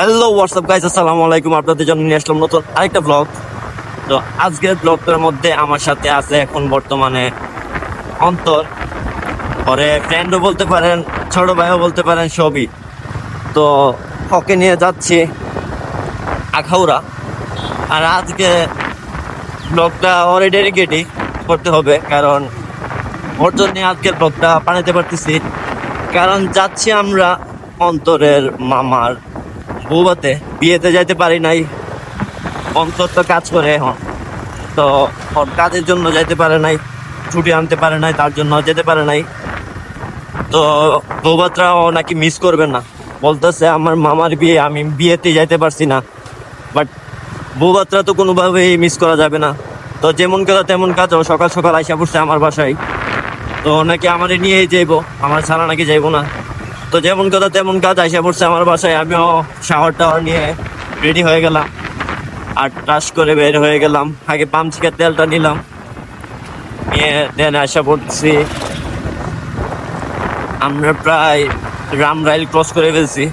Hello WhatsApp guys, আসসালামু আলাইকুম। আপনাদের জন্য নিয়ে আসলাম নতুন আরেকটা ব্লগ। তো আজকের ব্লগটার মধ্যে আমার সাথে আছে এখন বর্তমানে অন্তর, পরে ফ্রেন্ডও বলতে পারেন, ছোট ভাইও বলতে পারেন, সবই। তো ওকে নিয়ে যাচ্ছি আখাউড়া। আর আজকে ব্লগটা ওরে ডেডিকেটই করতে হবে, কারণ ওর জন্য আজকের ব্লগটা বানাতে পারতেছি। কারণ যাচ্ছি আমরা অন্তরের মামার বউবাতে, বিয়েতে যাইতে পারি নাই। অন্তর তো কাজ করে এখন, তো ওর কাজের জন্য যাইতে পারে নাই, ছুটি আনতে পারে নাই, তার জন্য যেতে পারে নাই। তো বৌভাতরাও নাকি মিস করবে না, বলতেছে আমার মামার বিয়ে, আমি বিয়েতে যাইতে পারছি না, বাট বৌভাতরা তো কোনোভাবেই মিস করা যাবে না। তো যেমন কথা তেমন কাজ, ও সকাল সকাল আইসা পড়ছে আমার বাসায়। তো নাকি আমারে নিয়েই যাইবো, আমার ছাড়া নাকি যাইবো না। তো যেমন কথা তেমন কাজ, আইসা পড়ছে আমার বাসায়। আমিও শাওয়ার টাওয়ার নিয়ে রেডি হয়ে গেলাম আর টাস করে বের হয়ে গেলাম। আগে পাম্প থেকে তেলটা নিলাম, নিয়ে দেন আসা পড়ছি। আমরা প্রায় রামরাইল ক্রস করে ফেলছি।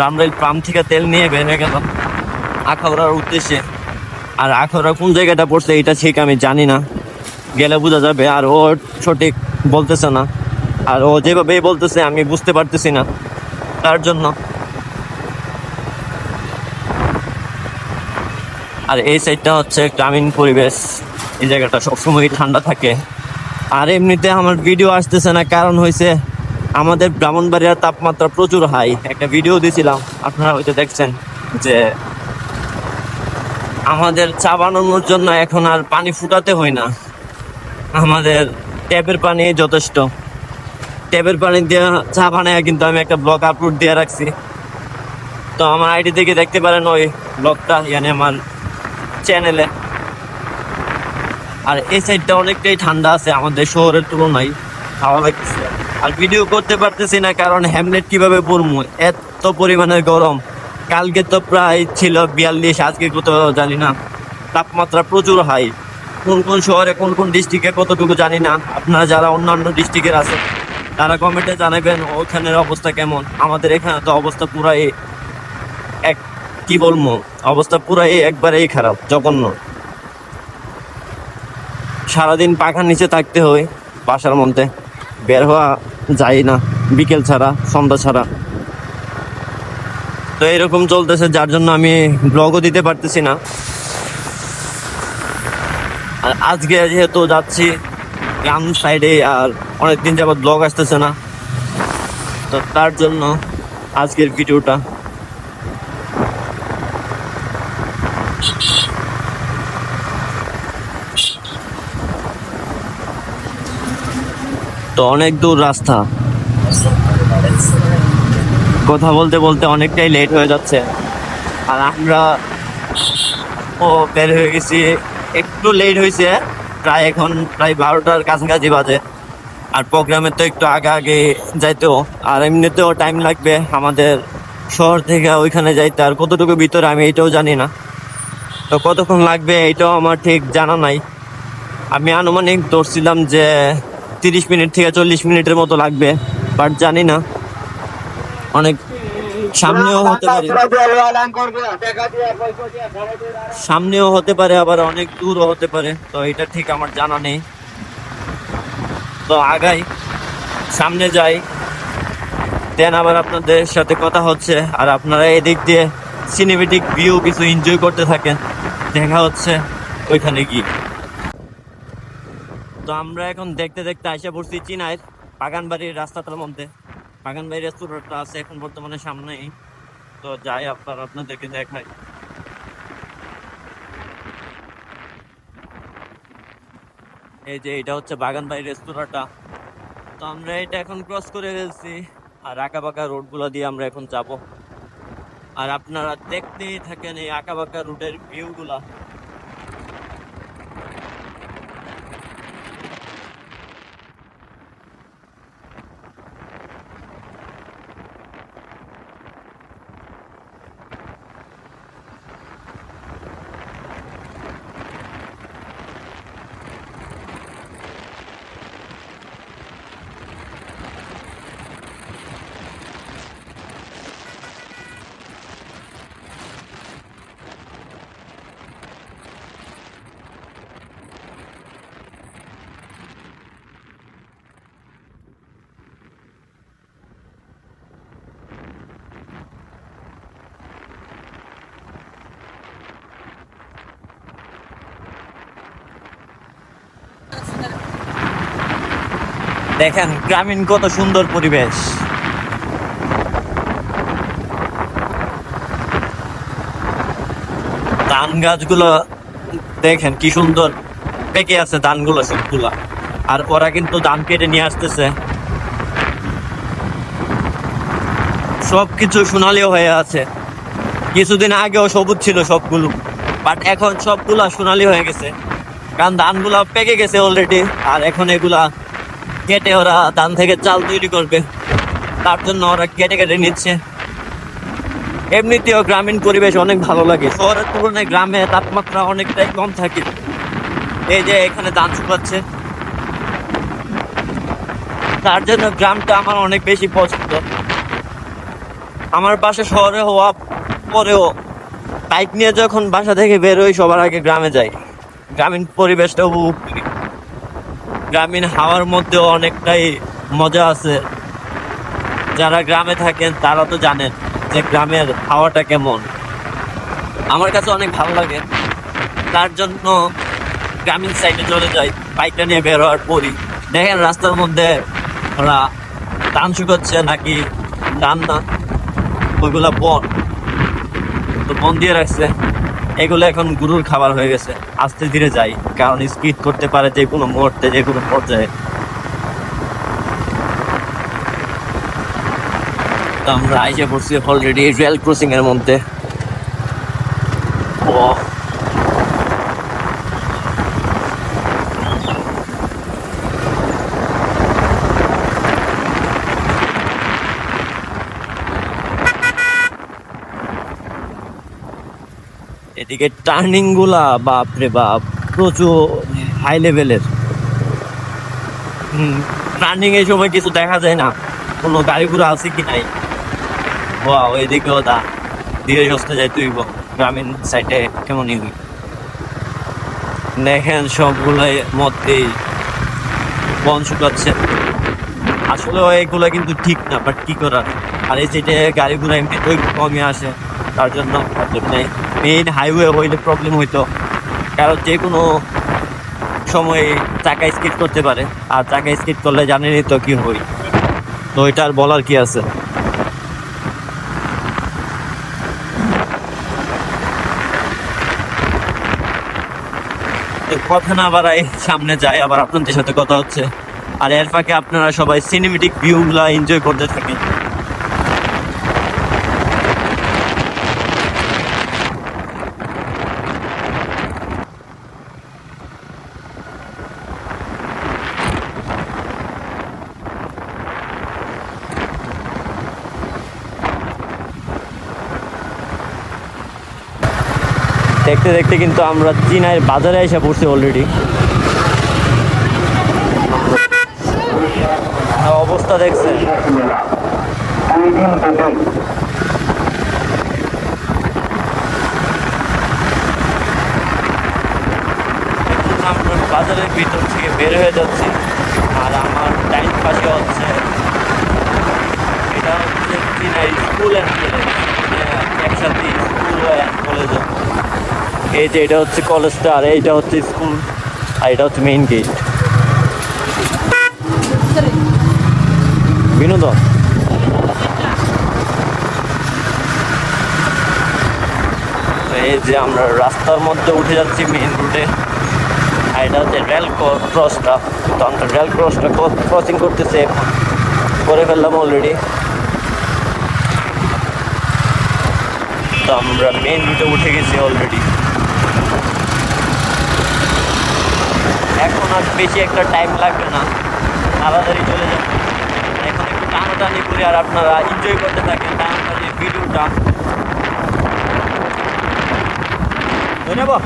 রামরাইল পাম্প থেকে তেল নিয়ে বের হয়ে গেলাম আখাউড়ার উদ্দেশ্যে। আর আখাউড়া কোন জায়গাটা পড়ছে এটা ঠিক আমি জানি না, গেলে বোঝা যাবে। আর ও সঠিক বলতেছে না, আর ও যেভাবে বলতেছে আমি বুঝতে পারতেছি না, তার জন্য। আর এই সাইডটা হচ্ছে গ্রামীণ পরিবেশ, এই জায়গাটা সবসময় ঠান্ডা থাকে। আর এমনিতে আমার ভিডিও আসতেছে না, কারণ হয়েছে আমাদের ব্রাহ্মণবাড়িয়ার তাপমাত্রা প্রচুর হাই। একটা ভিডিও দিয়েছিলাম, আপনারা হয়তো দেখছেন, যে আমাদের চা বানানোর জন্য এখন আর পানি ফুটাতে হয় না, আমাদের ট্যাপের পানি যথেষ্ট। ট্যাপের পানি দিয়ে চা বানায় কিন্তু আমি একটা ব্লগ আপলোড দিয়ে রাখছি, তো আমার আইডি থেকে দেখতে পারেন ওই ব্লগটা, মানে আমার চ্যানেলে। আর এই সাইডটা অনেকটাই ঠান্ডা আছে আমাদের শহরের তুলনায়, ভালো লাগতেছে। আর ভিডিও করতে পারতেছি না, কারণ হ্যামলেট কিভাবে পরবো, এত পরিমাণে গরম। কালকে তো প্রায় ছিল 42, আজকে কত জানি না। তাপমাত্রা প্রচুর হাই। কোন কোন শহরে কোন কোন ডিস্ট্রিক্টে কতটুকু জানি না। আপনারা যারা অন্যান্য ডিস্ট্রিক্টের আছে তারা কমেন্টে জানাবেন ওখানের অবস্থা কেমন। আমাদের এখানে তো অবস্থা পুরাই এক, কি বলবো, অবস্থা পুরাই একবারেই খারাপ, জঘন্য। সারাদিন পাখার নিচে থাকতে হয়, বাসার মধ্যে বের হওয়া যায় না বিকেল ছাড়া, সন্ধ্যা ছাড়া। তো এরকম চলতেছে, যার জন্য আমি ব্লগও দিতে পারতেছি না। আর আজকে যেহেতু যাচ্ছি গ্রাম সাইডে, আর অনেকদিন যাবত ব্লগ আসতেছে না, তো তার জন্য আজকের ভিডিওটা। তো অনেক দূর রাস্তা, কথা বলতে বলতে অনেকটাই লেট হয়ে যাচ্ছে। আর আমরা বের হয়ে গেছি, একটু লেট হয়েছে, প্রায় এখন প্রায় 12টার কাছাকাছি বাজে। আর প্রোগ্রামের তো একটু আগে আগে যাইতেও, আর এমনিতেও টাইম লাগবে আমাদের শহর থেকে ওইখানে যাইতে। আর কতটুকু ভিতরে আমি এটাও জানি না, তো কতক্ষণ লাগবে এটাও আমার ঠিক জানা নাই। আমি আনুমানিক ধরছিলাম যে 30 মিনিট থেকে 40 মিনিটের মতো লাগবে, বাট জানি না, অনেক সামনেও হতে পারে, সামনেও হতে পারে, আবার অনেক দূরও হতে পারে, তো এটা ঠিক আমার জানা নেই। তো আগাই, সামনে যাই, দেন আবার আপনাদের সাথে কথা হচ্ছে। আর আপনারা এদিক দিয়ে সিনেমেটিক ভিউ কিছু এনজয় করতে থাকেন, দেখা হচ্ছে ওইখানে গিয়ে। তো আমরা এখন দেখতে দেখতে আইসা পড়ছি চিনাইর বাগানবাড়ির রাস্তাটার মধ্যে। বাগানবাড়ি রেস্টুরেন্টটা আছে এখন বর্তমানে সামনেই, তো যাই আপনাদেরকে দেখাই। এই যে এটা হচ্ছে বাগানবাড়ি রেস্তোরাঁটা। তো আমরা এটা এখন ক্রস করে ফেলছি, আর আঁকা বাঁকা রোড গুলা দিয়ে আমরা এখন যাব। আর আপনারা দেখতেই থাকেন এই আঁকা বাঁকা রুটের ভিউ গুলা। দেখেন গ্রামীণ কত সুন্দর পরিবেশ। ধান গাছগুলো দেখেন কি সুন্দর পেকে আছে ধানগুলো সবগুলা। আর ওরা কিন্তু ধান কেটে নিয়ে আসতেছে, সবকিছু সোনালি হয়ে আছে। কিছুদিন আগেও সবুজ ছিল সবগুলো, বাট এখন সবগুলা সোনালি হয়ে গেছে, কারণ ধানগুলা পেকে গেছে অলরেডি। আর এখন এগুলা কেটে ওরা ধান থেকে চাল তৈরি করবে, তার জন্য ওরা কেটে কেটে নিচ্ছে। এমনিতেও গ্রামীণ পরিবেশ অনেক ভালো লাগে, শহরের তুলনায় গ্রামে তাপমাত্রা অনেকটাই কম থাকে। এই যে এখানে ধান শুকাচ্ছে, তার জন্য গ্রামটা আমার অনেক বেশি পছন্দ। আমার বাসা শহরে হওয়া পরেও বাইক নিয়ে যখন বাসা থেকে বেরোই সবার আগে গ্রামে যাই, গ্রামীণ পরিবেশটা উপভোগ করি। গ্রামীণ হাওয়ার মধ্যেও অনেকটাই মজা আছে। যারা গ্রামে থাকেন তারা তো জানেন যে গ্রামের হাওয়াটা কেমন। আমার কাছে অনেক ভালো লাগে, তার জন্য গ্রামীণ সাইডে চলে যাই বাইকটা নিয়ে বের হওয়ার পরই। দেখেন রাস্তার মধ্যে ওরা ধান শুকাচ্ছে, নাকি ধান না, ওইগুলা বন, তো বন দিয়ে রাখছে। এগুলো এখন গরুর খাবার হয়ে গেছে। আস্তে ধীরে যাই, কারণ স্পিড করতে পারে যে কোনো মুহূর্তে, যে কোনো পর্যায়ে। তো আমরা আইসে পড়ছি অলরেডি রেল ক্রসিং এর মধ্যে। এদিকে টার্নিং গুলা বাপরে বাপ প্রচুর হাই লেভেলের। টার্নিং এর সময় কিছু দেখা যায় না, কোনো গাড়ি ঘোড়া আছে কি নাই। ওয়াও, এদিকেও দা ধীরে সুস্থে যাই তুই গ্রামীণ সাইডে কেমন ইজি। দেখেন সবগুলোর মধ্যেই বন শুকাচ্ছে। আসলে এগুলো কিন্তু ঠিক না, বাট কি করার। আর এই সাইডে গাড়ি ঘোড়া এমনিতেই কমে আসে, তার জন্য মেইন হাইওয়ে হইলে প্রবলেম হইতো, কারণ যে কোনো সময় চাকা স্কিড করতে পারে। আর চাকা স্কিড করলে জানেনই তো কি হই, তো এটা আর বলার কি আছে। কথা না বাড়াই সামনে যাই, আবার আপনাদের সাথে কথা হচ্ছে। আর এর ফাঁকে আপনারা সবাই সিনেমেটিক ভিউ গুলা এনজয় করতে থাকেন। দেখতে দেখতে কিন্তু আমরা চিনাইয়ের বাজারে এসে পড়ছি অলরেডি। অবস্থা দেখছেন, আমরা বাজারের ভিতর থেকে বের হয়ে যাচ্ছি। আর আমার ডাইন পাশে হচ্ছে, এটা হচ্ছে চিনাই স্কুল অ্যান্ড কলেজ, একসাথে স্কুল অ্যান্ড কলেজ। এই যে এটা হচ্ছে কলেজটা, আর এইটা হচ্ছে স্কুল, আর এটা হচ্ছে মেইন গেট। বিনোদন এই যে আমরা রাস্তার মধ্যে উঠে যাচ্ছি মেইন রোডে। আর এটা হচ্ছে রেল ক্রসটা, তো আমরা রেল ক্রসটা ক্রসিং করতেছে, করে ফেললাম অলরেডি। তো আমরা মেইন রুটে উঠে গেছি অলরেডি। এখন আর বেশি একটা টাইম লাগবে না, তাড়াতাড়ি চলে যাবে। এখন একটু টানাটানি করি আর আপনারা এনজয় করতে থাকেন টানাটানি ভিডিওটা। ধন্যবাদ।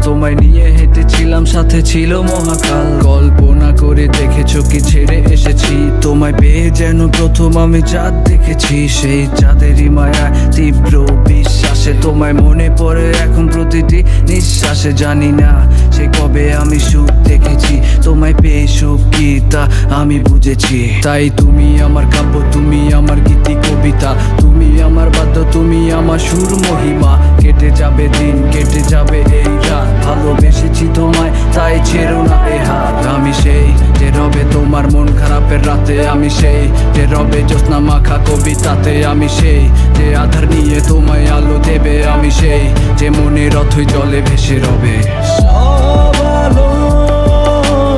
তোমায় নিয়ে হেঁটেছিলাম, সাথে ছিল মহাকাল। কল্পনা করে দেখেছো কি ছেড়ে এসেছি তোমায় পেয়ে যেন প্রথম আমি চাঁদ দেখেছি, সেই চাঁদেরই মায়া তীব্র বিশ্বাসে তোমায় মনে পড়ে এখন প্রতিটি নিঃশ্বাসে। জানি না সে কবে আমি সুখ দেখেছি, তোমায় পেয়ে সুখ কি তা আমি বুঝেছি। তাই তুমি আমার কাব্য, তুমি আমার গীতি কবিতা, তুমি আমার বাদ্য, তুমি আমার সুর মহিমা। কেটে যাবে দিন, কেটে যাবে এই রাত, ভালোবেসেছি তোমায় তাই ছেড়ো না এ হাত। আমি সেই যে রবে তোমার মন খারাপের রাতে, আমি সেই যে রবে জ্যোৎস্না মাখা কবিতাতে, আমি সেই যে আধার নিয়ে তোমায় আলো দেবে, আমি সেই যে মনের অথই জলে ভেসে রবে। সব আলো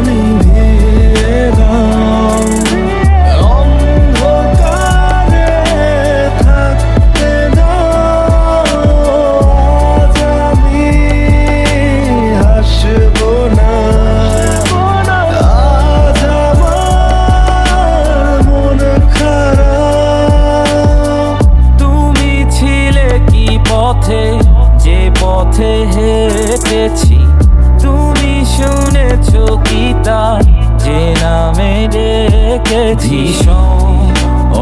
নিভিয়ে দাও, অন্ধকারে থাকতে দাও, আজ আমি হাসবো না, আজ আমার মন খারাপ। তুমি ছিলে কি পথে, যে পথে হেঁটেছি, তুমি শুনেছো কি তার যে নামে ডেকেছি।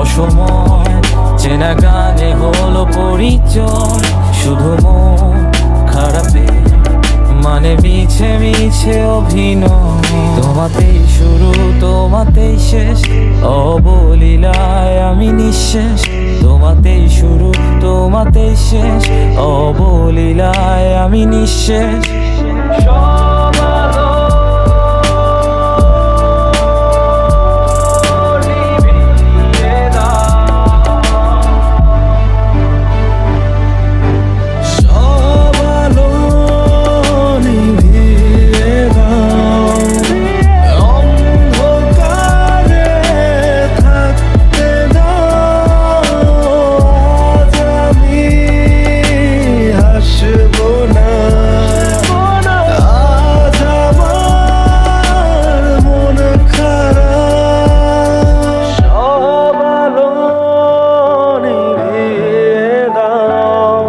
অসময় চেনা গানে হলো পরিচয়, শুধু মন খারাপে মানে মিছে মিছে অভিনয়। তোমাতেই শুরু তোমাতেই শেষ, অবলীলায় আমি নিঃশেষ। তোমাতেই শুরু তোমাতেই শেষ, অবলীলায় আমি নিঃশেষ। সব আলো নিভিয়ে দাও। সব আলো নিভিয়ে দাও, অন্ধকারে থাকতে দাও, আজ আমি হাসবো না, আজ আমার মন খারাপ। সব আলো নিভিয়ে দাও,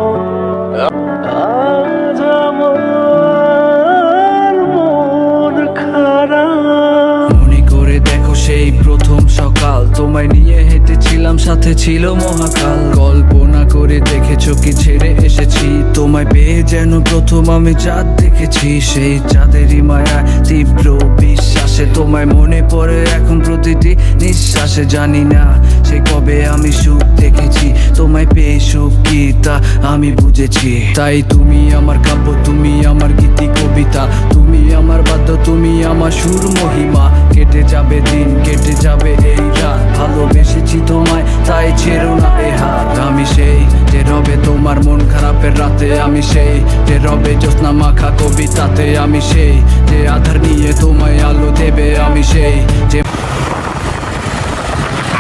আজ আমার মন খারাপ। মনে করে দেখো সেই প্রথম সকাল, তোমায় নিয়ে হেঁটেছিলাম, সাথে ছিল মহাকাল। কল্পনা করে দেখেছো কি ছেড়ে এসেছি, তোমায় পেয়ে যেন প্রথম আমি চাঁদ দেখেছি, সেই চাঁদেরই মায়া তীব্র বিশ্বাসে তোমায় মনে পড়ে এখন প্রতিটি নিঃশ্বাসে। জানি না সে কবে আমি সুখ দেখেছি, তোমায় পেয়ে সুখ কি তা আমি বুঝেছি। তাই তুমি আমার কাব্য, তুমি আমার গীতি কবিতা, তুমি আমার বাদ্য, তুমি আমার সুর মহিমা। কেটে যাবে দিন, কেটে যাবে এই রাত, ভালোবেসেছি তোমায় তাই ছেড়ো না এ হাত। আমি সেই যে রবে তোমার মন খারাপের রাতে, আমি সেই যে রবে জ্যোৎস্না মাখা কবিতাতে, আমি সেই যে আধার নিয়ে তোমায় আলো দেবে, আমি সেই যে।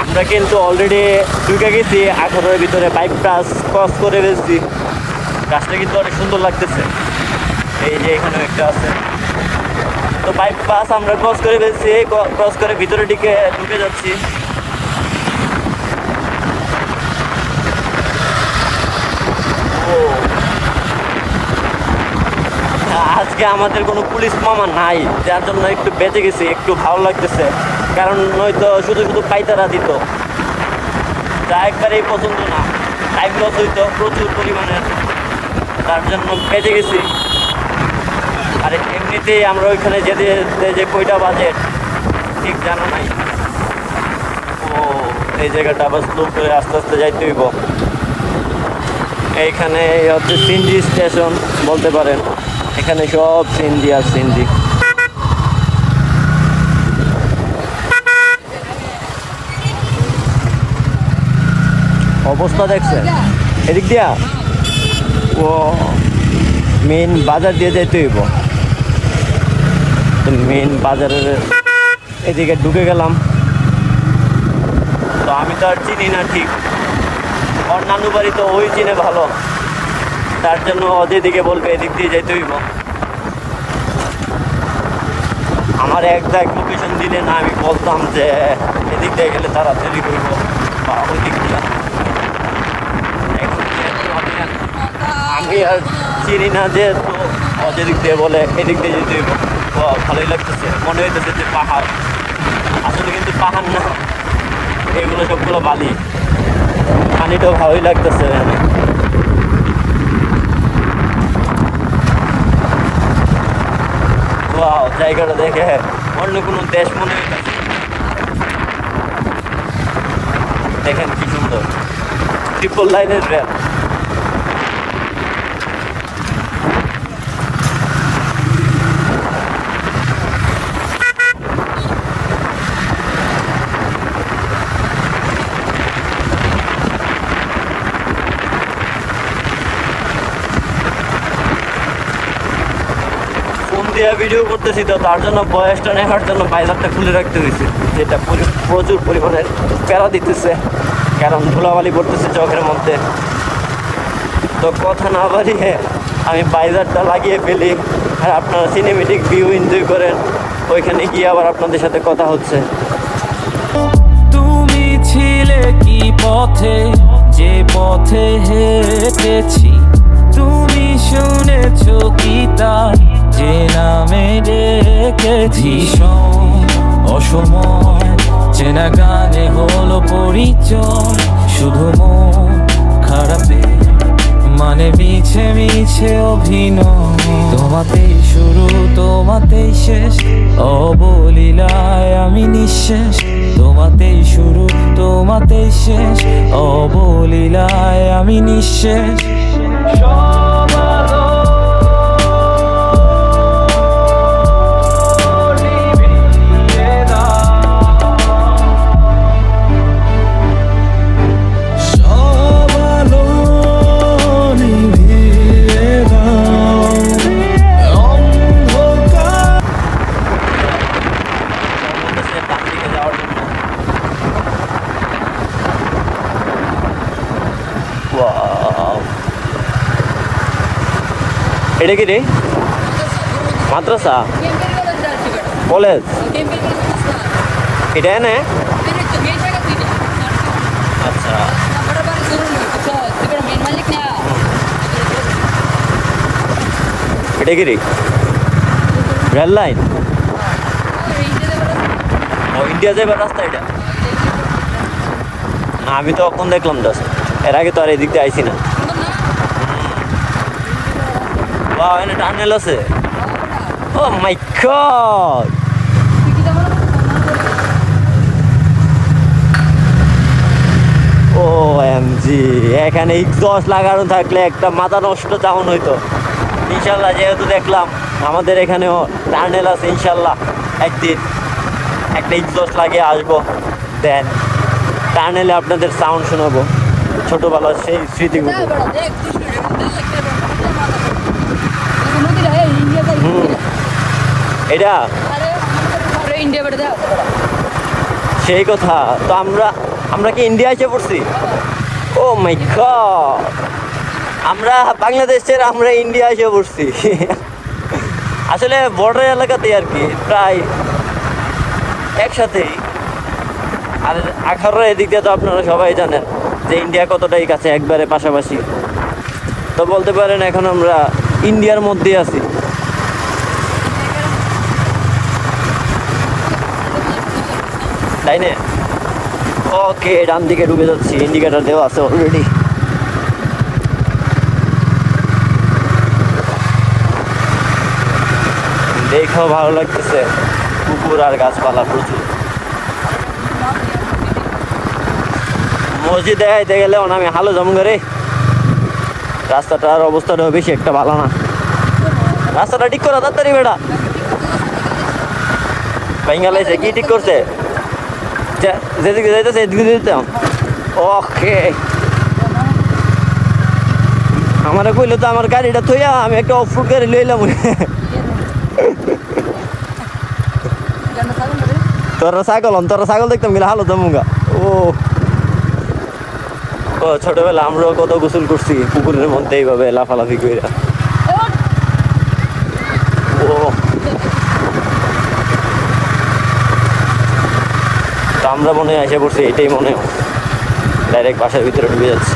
আমরা কিন্তু অলরেডি ঢুকে গেছি 18-এর ভিতরে, বাইপাস ক্রস করে ফেলছি। গাছটা কিন্তু অনেক সুন্দর লাগতেছে, এই যে এখানে একটা আছে। তো বাইপাস আমরা ক্রস করে ফেলছি, ক্রস করে ভিতরে দিকে ঢুকে যাচ্ছি। ও, আজকে আমাদের কোনো পুলিশ মামা নাই, যার জন্য একটু বেঁচে গেছি, একটু ভালো লাগতেছে। কারণ নয়তো শুধু শুধু পাইতারা দিত, যা একবারেই পছন্দ না, টাইম লস হইতো প্রচুর পরিমাণের, তার জন্য বেঁচে গেছি। আর এমনিতেই আমরা ওইখানে যেতে যেতে যে কয়টা বাজে ঠিক জানা নাই। ও, এই জায়গাটা আবার স্লো করে আস্তে আস্তে যাইতে হইব। এইখানে হচ্ছে সিএনজি স্টেশন বলতে পারেন, এখানে সব সিএনজি আর সিএনজি। অবস্থা দেখছেন এদিক দিয়া, ও মেন বাজার দিয়ে যাইতে হইব। মেন বাজারের এদিকে ঢুকে গেলাম। তো আমি তো আর চিনি না ঠিক, ওর নানু বাড়ি তো ওই চিনে ভালো, তার জন্য যেদিকে বলবে এদিক দিয়ে যাইতে হইব। আমার একজাক্ট লোকেশন দিলে না আমি বলতাম যে এদিক দিয়ে গেলে তাড়াতাড়ি করব বা ওই দিক দিয়ে। আমি আর চিনি না, যে তো যেদিক দিয়ে বলে এদিক দিয়ে যেতে হইব। ভালোই লাগতেছে, মনে হইতেছে যে পাহাড় আসলে কিন্তু পাহাড় না, এগুলো সবগুলো বালি। পানিটাও ভালোই লাগতেছে এখানে। ওয়াও, জায়গাটা দেখে অন্য কোনো দেশ মনে হইতেছে। দেখেন কি সুন্দর, ট্রিপল লাইনের রেল। ফোন দিয়ে ভিডিও করতেছি তো, তার জন্য বয়সটা নেওয়ার জন্য বাইজারটা খুলে রাখতে হয়েছে, যেটা প্রচুর পরিমাণে প্যারা দিতেছে, কারণ ধুলাবালি পড়তেছে চোখের মধ্যে। তো কথা না বাড়িয়ে আমি বাইজারটা লাগিয়ে ফেলি, আর আপনারা সিনেমেটিক ভিউ এনজয় করেন। ওইখানে গিয়ে আবার আপনাদের সাথে কথা হচ্ছে। তুমি ছিলে কি পথে, যে পথে হেঁটেছি, তুমি শুনেছো কি তার যে নামে ডেকেছি। অসময় চেনা গানে হলো পরিচয়, শুধু মন খারাপে মানে মিছে মিছে অভিনয়। তোমাতেই শুরু তোমাতেই শেষ, অবলীলায় আমি নিঃশেষ। তোমাতেই শুরু তোমাতেই শেষ, অবলীলায় আমি নিঃশেষ। সব আলো নিভিয়ে দাও। সব আলো নিভিয়ে দাও, অন্ধকার। বলতেছে ডান দিকে যাওয়ার জন্য। Wow. এটা কি রে? মাদ্রাসা, কলেজ, এটা না? আচ্ছা, এটা কি রে? Rail line? ও, ইন্ডিয়া যাবার রাস্তা এটা? না, আমি তো এখন দেখলাম জাস্ট, এর আগে তো আর এদিক দিয়ে আইসি না। বাহ, এখানে টানেল আছে। ও মাই গড, ও এমজি, এখানে এক্সস্ট লাগানো থাকলে একটা মাথা নষ্ট তেমন হইতো। ইনশাল্লাহ, যেহেতু দেখলাম আমাদের এখানেও টার্নেল আছে, ইনশাল্লাহ একদিন একটা এক্সস্ট লাগিয়ে আসবো, দেন টার্নেলে আপনাদের সাউন্ড শোনাবো ছোটবেলার সেই স্মৃতিগুলো। এটা সেই কথা তো, আমরা কি ইন্ডিয়া এসে পড়ছি? ও মাই গড, আমরা বাংলাদেশের, আমরা ইন্ডিয়া এসে পড়ছি। আসলে বর্ডার এলাকাতে আর কি, প্রায় একসাথেই। আর আখাউড়ার এদিক দিয়ে তো আপনারা সবাই জানেন যে ইন্ডিয়া কতটাই কাছে, একবারে পাশাপাশি। তো বলতে পারেন এখন আমরা ইন্ডিয়ার মধ্যেই আছি। তাই না? ওকে, ডান দিকে ঢুকে যাচ্ছি, ইন্ডিকেটার দেওয়া আছে অলরেডি। দেখেও ভালো লাগতেছে, পুকুর আর গাছপালা প্রচুর। মসজিদ দেখাইতে গেলেও আমি হালো জমগরে, রাস্তাটার অবস্থাটাও বেশি একটা ভালো না। রাস্তাটা ঠিক করা তাড়াতাড়ি বেটা, বাঙ্গালাইছে কি ঠিক করছে? যেদিকে যাইতেছে এদিকে দিতাম। ওকে, আমার কইলে তো আমার গাড়িটা থইয়া আমি একটা অফ রোড গাড়ি লইলাম। তোরা ছাগল দেখতাম গেলে হালো জমুগা। ও ছোটবেলা আমরাও কত গোসল করছি পুকুরের মধ্যে এইভাবে লাফালাফি করে। ও, তো আমরা মনে হয় এসে পড়ছি, এটাই মনে হয়। ডাইরেক্ট বাসার ভিতরে ঢুকে যাচ্ছি।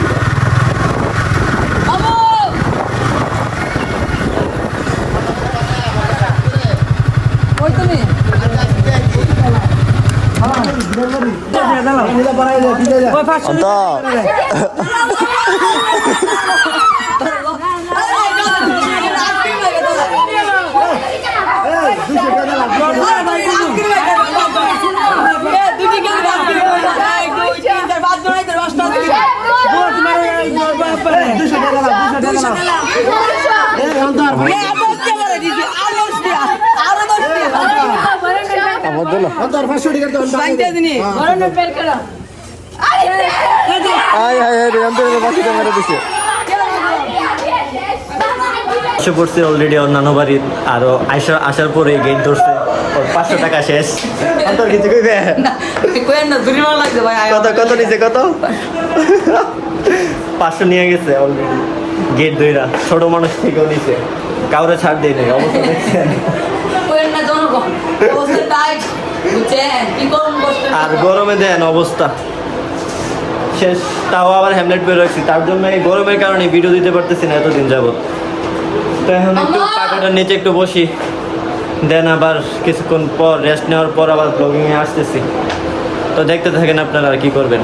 এসে পড়ছে অলরেডি ওর নানু বাড়ির, আরো আসার পরে গেট ধরছে, ওর 500 টাকা শেষ। তোর কিছু কইবে? কত নিচে কত? 500 নিয়ে গেছে অলরেডি গেট ধইরা। ছোট মানুষ থেকেও নিচে, কাউরে ছাড় দেয় নাই। অবস্থা দেখছেন? আর গরমে দেন অবস্থা শেষ। তাও আবার হ্যামলেট বের রাখছি, তার জন্য এই গরমের কারণে ভিডিও দিতে পারতেছি না এতদিন যাবত। তো এখন একটু পাখাটার নিচে একটু বসি, দেন আবার কিছুক্ষণ পর রেস্ট নেওয়ার পর আবার ব্লগিংয়ে আসতেছি। তো দেখতে থাকেন আপনারা আর কি করবেন।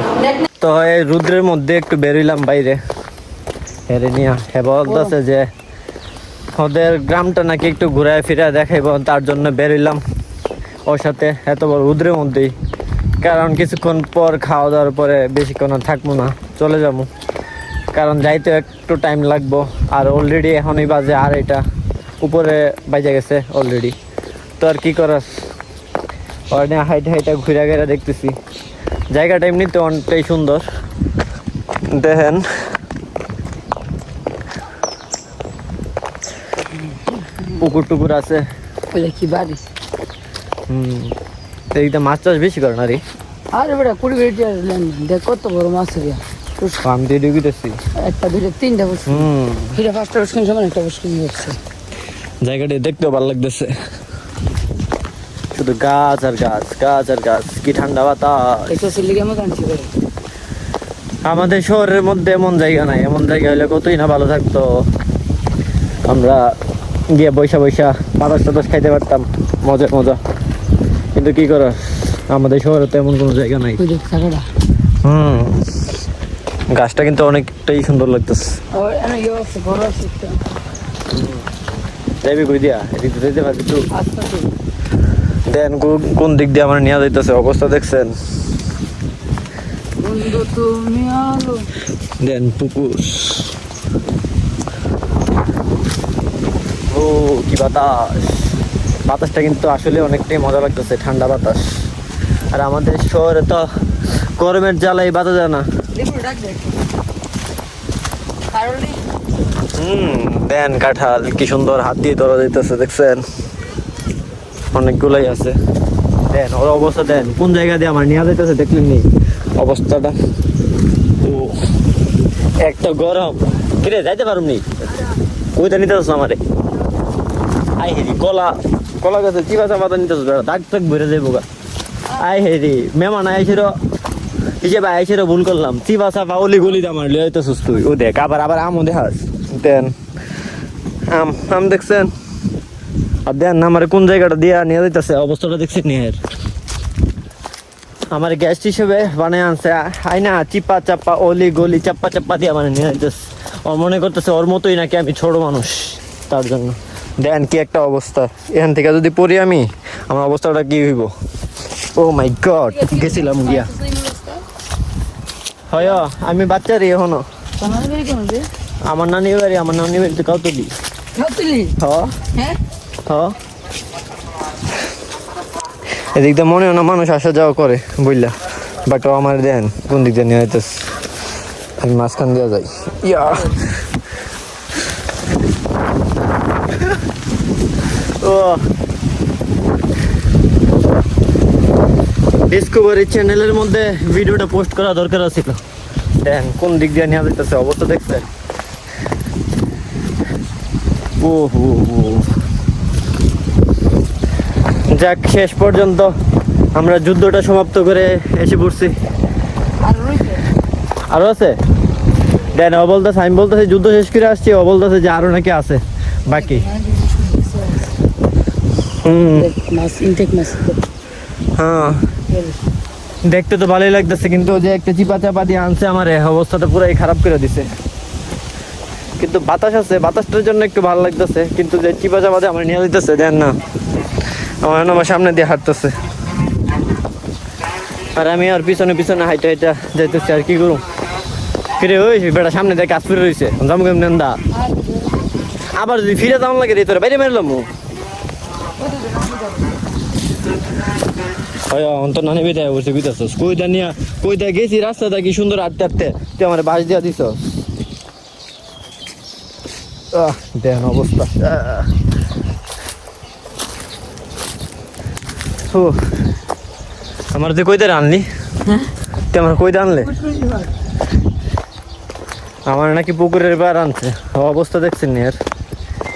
তো এই রুদ্রের মধ্যে একটু বেরোইলাম বাইরে, হেরে নিয়ে বলতেছে যে ওদের গ্রামটা নাকি একটু ঘুরায় ফিরে দেখাইব, তার জন্য বেরোইলাম ওর সাথে এত বড় রুদ্রের মধ্যেই। কারণ কিছুক্ষণ পর খাওয়া দাওয়ার পরে বেশিক্ষণ আর থাকবো না, চলে যাবো। কারণ যাইতে একটু টাইম লাগবো, আর অলরেডি এখনই বাজে 2:30, উপরে বাজে গেছে অলরেডি। তো আর কি করার, অনেক হাইটা ঘুরে ঘেরা দেখতেছি। জায়গাটা এমনিতে অনেকটাই সুন্দর, দেখেন পুকুর টুকুর আছে। কি বাড়ি এইটা মাছ চাষ বেশি করে না রে। আরে বেটা 20 দেখ কত বড় মাছ রে। আমি তো ঢুকিতেছি একটা দুইটা তিনটা বসে ফিরে 5টা বসে সমান একটা বসে হচ্ছে। জায়গাটা দেখতেও ভালো লাগতেছে, শুধু গাছ আর গাছ, গাছ আর গাছ। কি ঠান্ডা বাতাস। এটা সিলিগা মত আনছি করে। আমাদের শহরের মধ্যে এমন জায়গা নাই, এমন জায়গা হলে কতই না ভালো থাকতো। আমরা গিয়ে বৈশা বাতাস টাতাস খাইতে পারতাম, মজা। কিন্তু কি করা, আমাদের শহরে তো এমন কোনো জায়গা নাই। গাছটা কিন্তু অনেকটাই সুন্দর লাগতেছে। যাইবি কই দিয়া? এদিকে যেতে পারবি তো? দেন কোন দিক দিয়ে আমার নিয়ে যাইতেছে, অবস্থা দেখছেন? দেন পুকুর, ও কি বাতাসটা কিন্তু আসলে অনেকটাই মজা লাগতেছে, ঠান্ডা বাতাস। আর আমাদের শহরে তো গরমের জ্বালাই বাতা যায় না। দেন কাঁঠাল কি সুন্দর হাত দিয়ে ধরা যাইতেছে, দেখছেন? অনেকগুলাই আছে। দেন ওর অবস্থা দেন, কোন জায়গা দিয়ে আমার নিয়ে যাইতেছে দেখলেন নি অবস্থাটা? ও একটা গরম, কিরে যাইতে পারুম নি? ওইটা নিতে আসছো আমারে? আই হেরি কলা গাছে চিবা চাপাতা নিতে আসছো, দাগ টাক ভরে যাইব গা। আই হেরি মেহমান আইসির হিসেবে আইসির ভুল করলাম, চিবা চাপা অলি গলি আমার লিয়ে যাইতেছিস তুই। ও দেখ আবার আমও দেখাস। দেন আম দেখছেন? আর দেন আমার কোন জায়গাটা দিয়ে নিয়ে যাইতেছে, অবস্থাটা দেখছেন নিয়ের? আমার গ্যাস হিসেবে বানিয়ে আনছে আইনা চিপা চাপা অলি গলি চাপ্পা দিয়ে মানে নিয়ে যাইতেছে। ওর মনে করতেছে ওর মতোই নাকি আমি ছোট মানুষ, তার জন্য। দেন কি একটা অবস্থা, এখান থেকে যদি পড়ি আমি, আমার অবস্থাটা কি হইব? ও মাই গড, গেছিলাম গিয়া। হয় আমি বাচ্চারই এখনো। আমার নানি বাড়িতে কত দিই। এদিক দিয়ে মনে হয় না মানুষ আসা যাওয়া করে বললা, বাট আমার দেন কোন দিক দিয়ে নিয়ে যাইতেছে, আমি মাঝখান দিয়ে যাই। ইয়া ও ডিসকভারি চ্যানেলের মধ্যে ভিডিওটা পোস্ট করা দরকার ছিল। দেন কোন দিক দিয়ে নিয়ে যাইতেছে, অবস্থা দেখছেন? ও হো হো, যাক শেষ পর্যন্ত আমরা যুদ্ধটা সমাপ্ত করে এসে পড়ছি। আরো আছে? দেন ও বলতেছে, আমি বলতেছি যুদ্ধ শেষ করে আসছি, ও বলতেছে যে আরো নাকি আছে বাকি। হ্যাঁ দেখতে তো ভালোই লাগতেছে, কিন্তু যে একটা চিপা চাপা দিয়ে আনছে আমার এই অবস্থাটা পুরাই খারাপ করে দিছে। কিন্তু বাতাস আছে, বাতাসটার জন্য একটু ভালো লাগতেছে, কিন্তু যে চিপা চাপা দিয়ে আমার নিয়ে দিতেছে দেন না, আমার সামনে দিয়ে হাঁটতেছে আর আমি আর পিছনে পিছনে হাইটা হাইটা যাইতেছি। আর কি করুম, ফিরে ওই বেটা সামনে দিয়ে কাজ ফিরে রয়েছে, যাবো কেমন দা আবার যদি ফিরে যাওয়ার লাগে রে তোরা বাইরে মেরলাম অন্তর নানি বেটায় বসে বিতাছস কইটা নিয়ে কইটা গেছি রাস্তাটা কি সুন্দর হাঁটতে হাঁটতে তুই আমার বাস দিয়া দিছ। দেখেন অবস্থা। আমার তুই কইতে আনলি, তুই আমার কইতে আনলে? আমার নাকি পুকুরের পার আনছে, অবস্থা দেখছেন নি আর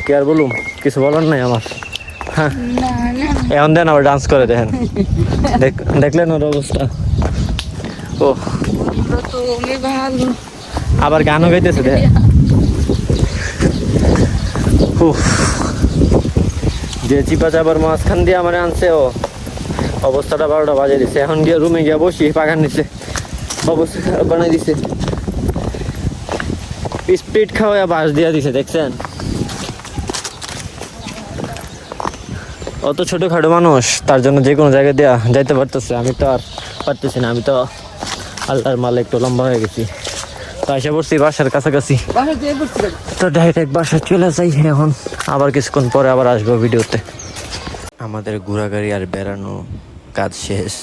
কি আর বলুম, কিছু বলার নাই আমার। হ্যাঁ এখন দেন আবার ডান্স করে দেখেন, দেখলেন ওর অবস্থা। ও তুমি ভালো আবার গানও গাইতেছে দেখেন। যে চিপা চাপার মাঝখান দিয়ে আমার আনছে ও অবস্থাটা 12টা বাজে দিছে। এখন গিয়ে রুমে গিয়ে বসি পাখার নিচে, অবস্থা খারাপ বানাই দিছে। স্পিড খাওয়া বাস দিয়া দিছে দেখছেন। অত ছোটখাটো মানুষ, তার জন্য যে কোনো জায়গায় দেওয়া যাইতে পারতেছে, আমি তো আর পারতেছি না। আমি তো আল্লাহর মালে একটু লম্বা হয়ে গেছি। তো এসে পড়ছি বাসার কাছাকাছি, তো ডাইরেক্ট বাসা চলে যাই এখন। আবার কিছুক্ষণ পরে আবার আসবো ভিডিওতে। আমাদের ঘোরাঘুরি আর বেড়ানো কাজ শেষ,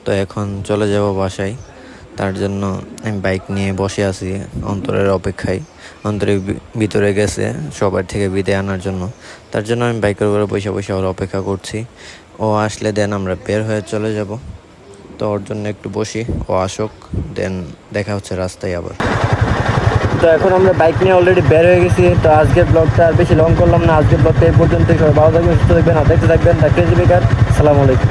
তো এখন চলে যাব বাসায়। তার জন্য আমি বাইক নিয়ে বসে আছি অন্তরের অপেক্ষায়। অন্তরের ভিতরে গেছে সবার থেকে বিদায় আনার জন্য, তার জন্য আমি বাইকের উপরে বসে বসে ওর অপেক্ষা করছি। ও আসলে দেন আমরা বের হয়ে চলে যাব। তো ওর জন্য একটু বসি, ও আসুক, দেন দেখা হচ্ছে রাস্তায় আবার। তো এখন আমরা বাইক নিয়ে অলরেডি বের হয়ে গেছি। তো আজকের ব্লগটা আর বেশি লং করলাম না, আজকের ব্লগটা এই পর্যন্ত। সবাই ভালো থাকবেন, সুস্থ থাকবেন, আর দেখতে থাকবেন দ্য ক্রেজি বেকার। আসসালামু আলাইকুম।